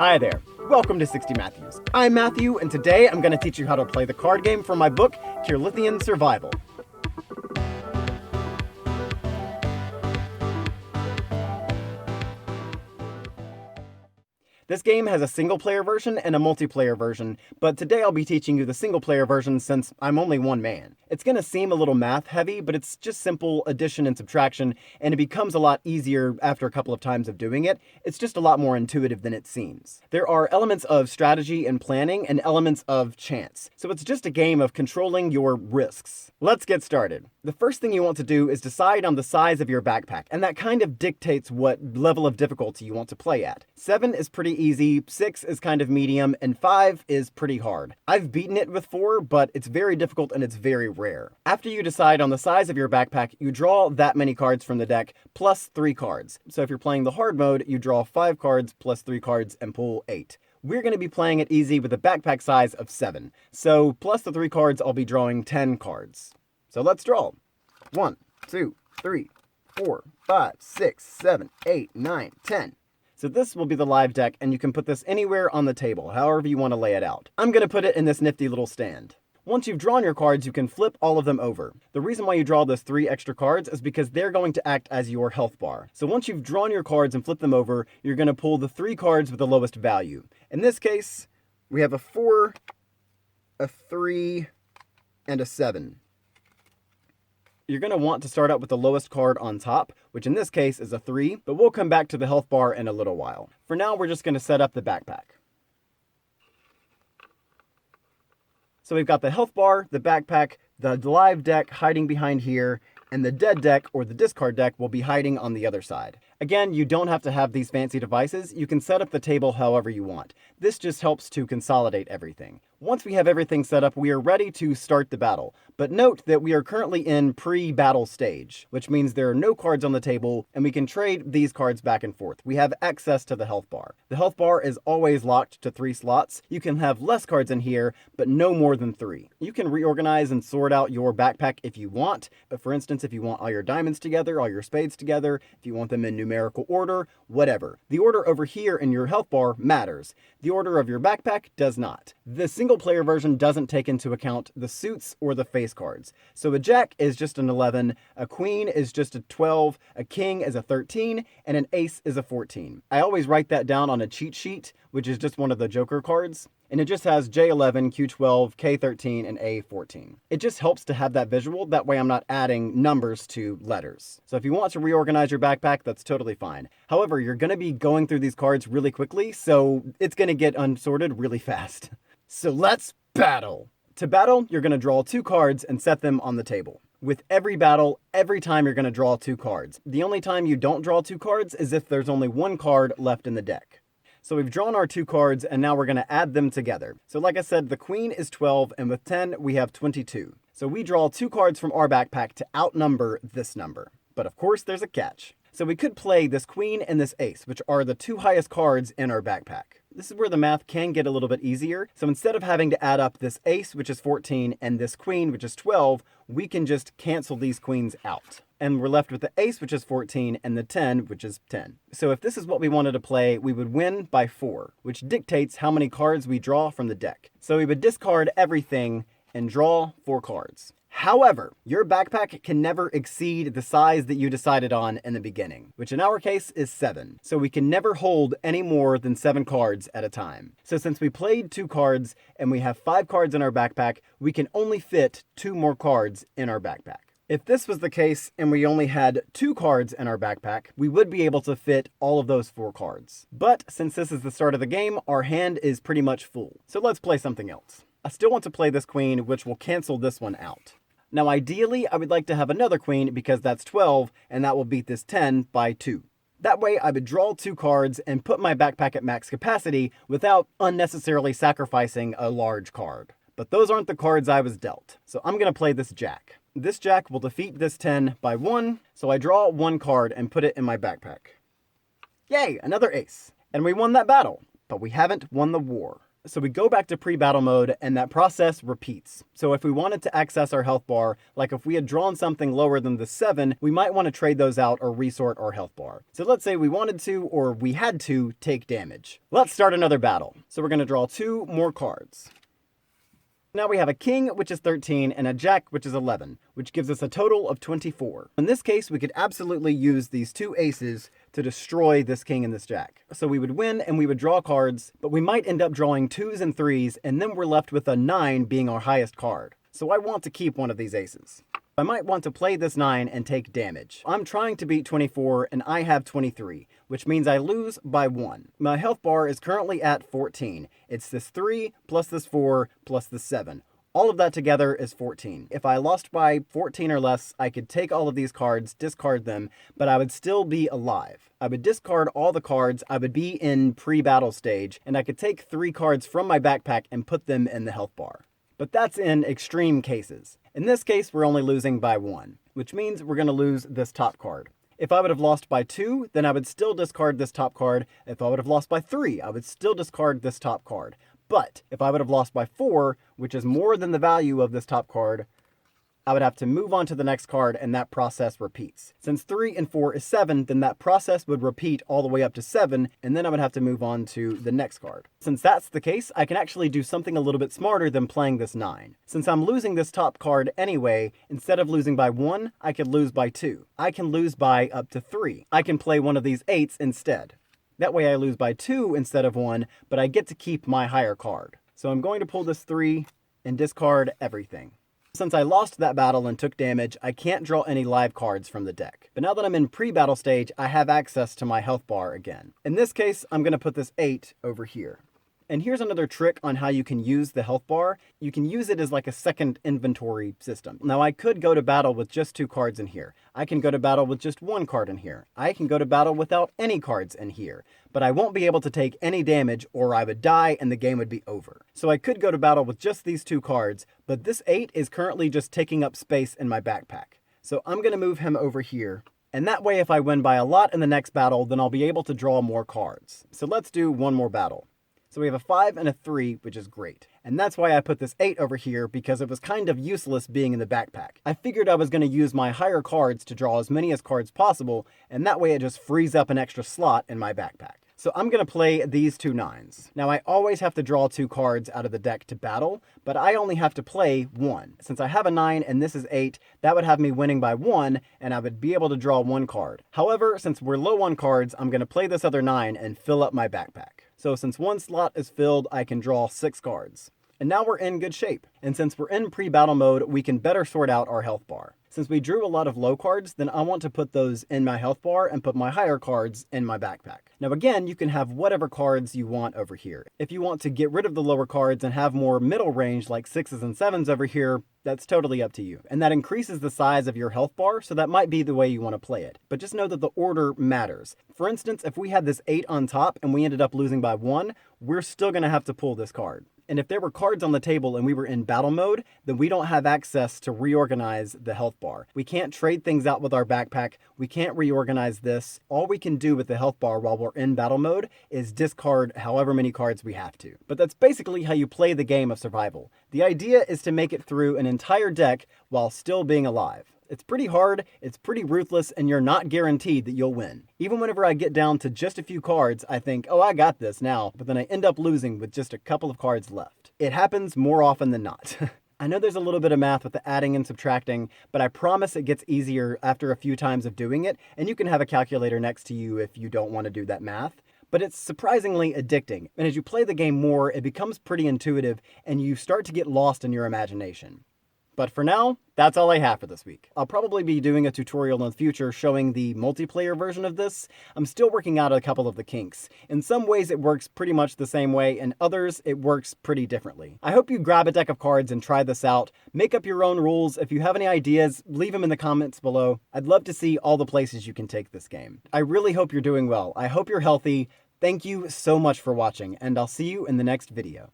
Hi there, welcome to 60 Matthews. I'm Matthew, and today I'm going to teach you how to play the card game from my book, Kearlithian Survival. This game has a single-player version and a multiplayer version, but today I'll be teaching you the single-player version since I'm only one man. It's going to seem a little math-heavy, but it's just simple addition and subtraction, and it becomes a lot easier after a couple of times of doing it. It's just a lot more intuitive than it seems. There are elements of strategy and planning and elements of chance, so it's just a game of controlling your risks. Let's get started. The first thing you want to do is decide on the size of your backpack, and that kind of dictates what level of difficulty you want to play at. 7 is pretty easy, 6 is kind of medium, and 5 is pretty hard. I've beaten it with 4, but it's very difficult and it's very rare. After you decide on the size of your backpack, you draw that many cards from the deck, plus 3 cards. So if you're playing the hard mode, you draw 5 cards plus 3 cards and pull 8. We're going to be playing it easy with a backpack size of 7. So plus the 3 cards, I'll be drawing 10 cards. So let's draw. 1, 2, 3, 4, 5, 6, 7, 8, 9, 10. So this will be the live deck, and you can put this anywhere on the table, however you want to lay it out. I'm going to put it in this nifty little stand. Once you've drawn your cards, you can flip all of them over. The reason why you draw those 3 extra cards is because they're going to act as your health bar. So once you've drawn your cards and flipped them over, you're going to pull the 3 cards with the lowest value. In this case, we have a 4, a 3, and a 7. You're going to want to start out with the lowest card on top, which in this case is a 3, but we'll come back to the health bar in a little while. For now, we're just going to set up the backpack. So we've got the health bar, the backpack, the live deck hiding behind here, and the dead deck or the discard deck will be hiding on the other side. Again, you don't have to have these fancy devices. You can set up the table however you want. This just helps to consolidate everything. Once we have everything set up, we are ready to start the battle. But note that we are currently in pre-battle stage, which means there are no cards on the table, and we can trade these cards back and forth. We have access to the health bar. The health bar is always locked to 3 slots. You can have less cards in here, but no more than 3. You can reorganize and sort out your backpack if you want. But for instance, if you want all your diamonds together, all your spades together, if you want them in numerical order, whatever. The order over here in your health bar matters. The order of your backpack does not. The single player version doesn't take into account the suits or the face cards. So a jack is just an 11, a queen is just a 12, a king is a 13, and an ace is a 14. I always write that down on a cheat sheet, which is just one of the Joker cards. And it just has J11, Q12, K13, and A14. It just helps to have that visual, that way I'm not adding numbers to letters. So if you want to reorganize your backpack, that's totally fine. However, you're going to be going through these cards really quickly, so it's going to get unsorted really fast. So let's battle! To battle, you're going to draw 2 cards and set them on the table. With every battle, every time you're going to draw 2 cards. The only time you don't draw 2 cards is if there's only 1 card left in the deck. So we've drawn our 2 cards, and now we're going to add them together. So like I said, the queen is 12, and with 10, we have 22. So we draw 2 cards from our backpack to outnumber this number. But of course, there's a catch. So we could play this queen and this ace, which are the 2 highest cards in our backpack. This is where the math can get a little bit easier. So instead of having to add up this ace, which is 14, and this queen, which is 12, we can just cancel these queens out. And we're left with the ace, which is 14, and the 10, which is 10. So if this is what we wanted to play, we would win by 4, which dictates how many cards we draw from the deck. So we would discard everything and draw 4 cards. However, your backpack can never exceed the size that you decided on in the beginning, which in our case is 7. So we can never hold any more than 7 cards at a time. So since we played 2 cards and we have 5 cards in our backpack, we can only fit 2 more cards in our backpack. If this was the case and we only had 2 cards in our backpack, we would be able to fit all of those 4 cards. But since this is the start of the game, our hand is pretty much full. So let's play something else. I still want to play this queen, which will cancel this one out. Now ideally, I would like to have another queen because that's 12, and that will beat this 10 by 2. That way I would draw 2 cards and put my backpack at max capacity without unnecessarily sacrificing a large card. But those aren't the cards I was dealt. So I'm going to play this jack. This jack will defeat this 10 by 1, so I draw 1 card and put it in my backpack. Yay, another ace. And we won that battle, but we haven't won the war. So we go back to pre-battle mode and that process repeats. So if we wanted to access our health bar, like if we had drawn something lower than the 7, we might want to trade those out or resort our health bar. So let's say we wanted to, or we had to, take damage. Let's start another battle. So we're going to draw 2 more cards. Now we have a king, which is 13, and a jack, which is 11, which gives us a total of 24. In this case, we could absolutely use these 2 aces to destroy this king and this jack. So we would win and we would draw cards, but we might end up drawing 2s and 3s, and then we're left with a 9 being our highest card. So I want to keep one of these aces. I might want to play this 9 and take damage. I'm trying to beat 24 and I have 23, which means I lose by 1. My health bar is currently at 14. It's this 3 plus this 4 plus this 7. All of that together is 14. If I lost by 14 or less, I could take all of these cards, discard them, but I would still be alive. I would discard all the cards, I would be in pre-battle stage, and I could take 3 cards from my backpack and put them in the health bar. But that's in extreme cases. In this case, we're only losing by 1, which means we're going to lose this top card. If I would have lost by 2, then I would still discard this top card. If I would have lost by 3, I would still discard this top card. But if I would have lost by 4, which is more than the value of this top card, I would have to move on to the next card, and that process repeats. Since 3 and 4 is 7, then that process would repeat all the way up to 7, and then I would have to move on to the next card. Since that's the case, I can actually do something a little bit smarter than playing this 9. Since I'm losing this top card anyway, instead of losing by 1, I could lose by 2. I can lose by up to 3. I can play one of these 8s instead. That way I lose by 2 instead of 1, but I get to keep my higher card. So I'm going to pull this 3 and discard everything. Since I lost that battle and took damage, I can't draw any live cards from the deck. But now that I'm in pre-battle stage, I have access to my health bar again. In this case, I'm going to put this 8 over here. And here's another trick on how you can use the health bar. You can use it as like a second inventory system. Now I could go to battle with just 2 cards in here. I can go to battle with just 1 card in here. I can go to battle without any cards in here. But I won't be able to take any damage or I would die and the game would be over. So I could go to battle with just these 2 cards, but this 8 is currently just taking up space in my backpack. So I'm going to move him over here. And that way if I win by a lot in the next battle, then I'll be able to draw more cards. So let's do one more battle. So we have a 5 and a 3, which is great. And that's why I put this 8 over here, because it was kind of useless being in the backpack. I figured I was going to use my higher cards to draw as many as cards possible, and that way it just frees up an extra slot in my backpack. So I'm going to play these 2 9s. Now I always have to draw 2 cards out of the deck to battle, but I only have to play 1. Since I have a 9 and this is 8, that would have me winning by 1, and I would be able to draw 1 card. However, since we're low on cards, I'm going to play this other 9 and fill up my backpack. So since 1 slot is filled, I can draw 6 cards. And now we're in good shape. And since we're in pre-battle mode, we can better sort out our health bar. Since we drew a lot of low cards, then I want to put those in my health bar and put my higher cards in my backpack. Now again, you can have whatever cards you want over here. If you want to get rid of the lower cards and have more middle range like 6s and 7s over here, that's totally up to you. And that increases the size of your health bar, so that might be the way you want to play it. But just know that the order matters. For instance, if we had this 8 on top and we ended up losing by 1, we're still going to have to pull this card. And if there were cards on the table and we were in battle mode, then we don't have access to reorganize the health bar. We can't trade things out with our backpack. We can't reorganize this. All we can do with the health bar while we're in battle mode is discard however many cards we have to. But that's basically how you play the game of survival. The idea is to make it through an entire deck while still being alive. It's pretty hard, it's pretty ruthless, and you're not guaranteed that you'll win. Even whenever I get down to just a few cards, I think, oh, I got this now, but then I end up losing with just a couple of cards left. It happens more often than not. I know there's a little bit of math with the adding and subtracting, but I promise it gets easier after a few times of doing it, and you can have a calculator next to you if you don't want to do that math. But it's surprisingly addicting, and as you play the game more, it becomes pretty intuitive, and you start to get lost in your imagination. But for now, that's all I have for this week. I'll probably be doing a tutorial in the future showing the multiplayer version of this. I'm still working out a couple of the kinks. In some ways it works pretty much the same way, in others it works pretty differently. I hope you grab a deck of cards and try this out. Make up your own rules. If you have any ideas, leave them in the comments below. I'd love to see all the places you can take this game. I really hope you're doing well. I hope you're healthy. Thank you so much for watching, and I'll see you in the next video.